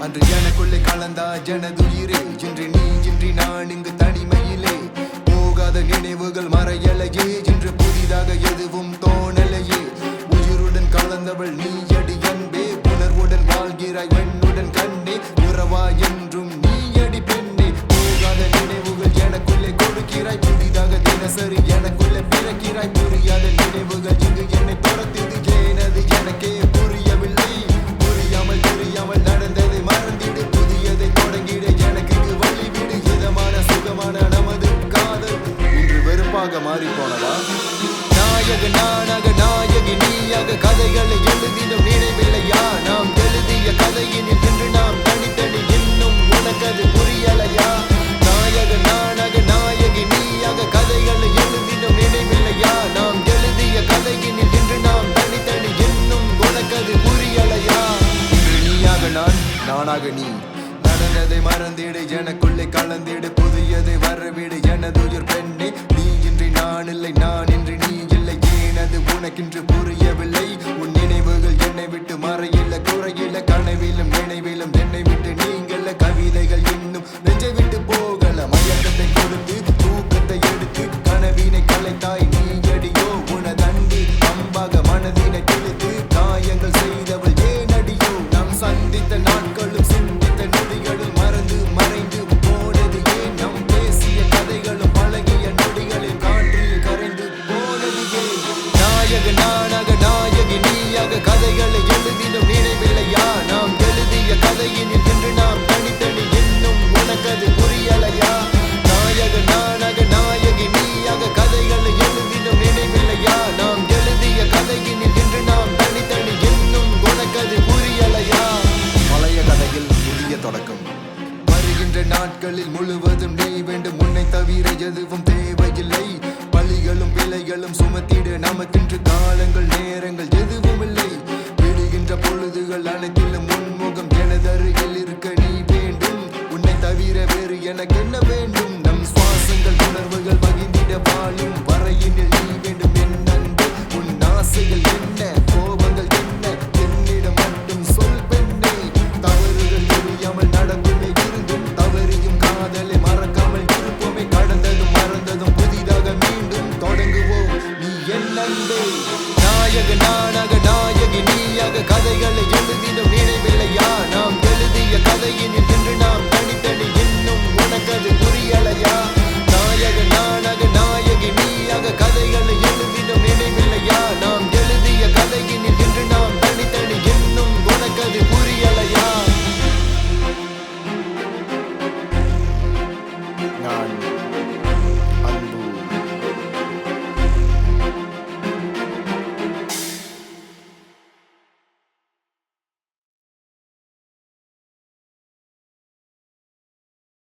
அன்று எனக்குள்ளே கலந்தா ஜனதுயிரே, இன்று நீ இன்றி நான் இங்கு தனிமையிலே. போகாத நினைவுகள் மறையலையே, இன்று புதிதாக எதுவும் தோணலையே. உயிருடன் கலந்தவள் நீ அடி அன்பே, உணர்வுடன் வாழ்கிறாய் என்னுடன் கண்ணே. உறவா என்றும் நீ அடி பெண்ணே. போகாத நினைவுகள் எனக்குள்ளே கொடுக்கிறாய், புதிதாக தினசரி எனக்குள்ளே பிறக்கிறாய். புரியாத நினைவுகள் இங்கு என்னை துரத்துது, ஏனது எனக்கே புரியவில்லை. புரியாமல் தெரியாமல் நடந்ததை மறந்திடு, புதியதை தொடங்கிடு, எனக்கு வழிவிடு. இதமான சுகமான நமது காதல் இன்று வெறுப்பாக மாறி போனதா? நாயக நானாக நாயகி நீயாக கதைகளை எழுதினும் நினைவில்லையா? நாம் எழுதிய கதையினில் இன்று நாம் தனித்தனி, இன்னும் உனக்கது புரியலையா? நாயக நானாக நாயகி நீயாக கதைகளை எழுதினும் நினைவில்லையா? நாம் எழுதிய கதையினில் இன்று நாம் தனித்தனி, இன்னும் உனக்கது புரியலையா? இன்று நீயாக நான், நானாக நீ. நடந்ததை மறந்திடு, எனக்குள்ளே கலந்திடு, புதியதை வரவிடு எனதுயிர் பெண்ணே. நீ இன்றி நான் இல்லை, நான் இன்றி நீ இல்லை, ஏனது உனக்கின்று புரியவில்லை. உன் நினைவுகள் என்னை விட்டு மறையில குறையில, கனவிலும் நினைவிலும் என்னை விட்டு நீங்கள. கவிதைகள் இன்னும் நெஞ்சை விட்டு போகல, மயக்கத்தை கொடுத்து தூக்கத்தை எடுத்து கனவினை கலைத்தாய் நீ அடியோ. உனதன்பு அம்பாக மனதினை கிழித்து காயங்கள் செய்தவள் ஏன் அடியோ. நாம் சந்தித்த நாட்களும் சிந்தித்த நொடிகளும் மறந்து மறைந்து போனது ஏன்? நம் பேசிய கதைகளும் பழகிய நொடிகளில் காற்றில் கரைந்து போனது ஏன்? நாயக நானாக நாயகி நீயாக கதைகளை எழுதினும் நினைவில்லையா? நாம் எழுதிய கதையினில் இன்று நாம் தனித்தனி, இன்னும் உனக்கது புரியலையா? நாயக நானாக நாயகி நீயாக கதைகளை எழுதினும் நினைவில்லையா? நாம் எழுதிய கதையினில் இன்று நாம் தனித்தனி, இன்னும் உனக்கது புரியலையா? பழைய கதையில் புதிய தொடக்கம். வருகின்ற நாட்களில் முழுவதும் நீ வேண்டும், உன்னை தவிர எதுவும் தேவையில்லை. பழிகளும் பிழைகளும் சுமத்திட நமக்கென்று காலங்கள் நேரங்கள் எதுவும் இல்லை. விடுகின்ற பொழுதுகள் அனைத்திலும் உன்முகம் எனதருகில் இருக்க நீ வேண்டும். உன்னை தவிர வேறு எனக்கு என்ன வேண்டும்? நம் சுவாசங்கள் உணர்வுகள் பகிர்ந்திட வாழும் வரையினில் நீ வேண்டும் என் அன்பு. உன் ஆசைகள் என்ன, கோபங்கள் என்ன, என்னிடம் மட்டும் சொல் பெண்ணே. தவறுகள் தெரியாமல் நடந்துமே இருந்தும் தவறியும் காதலை மறக்காமல் இருப்போமே. கடந்ததும் மறந்ததும் புதிதாக மீண்டும் தொடங்குவோம், நீ என் அன்பே. நாயக நானாக நாயகி நீயாக கதைகளை எழுதினும் நினைவில்லையா? நாம் எழுதிய கதையினில் இன்று நாம் தனித்தனி, இன்னும் உனக்கது புரியலையா? நாயக நானாக நாயகி நீயாக கதைகளை எழுதினும் நினைவில்லையா? நாம் எழுதிய கதையினில் இன்று நாம் தனித்தனி, இன்னும் உனக்கது புரியலையா? நான்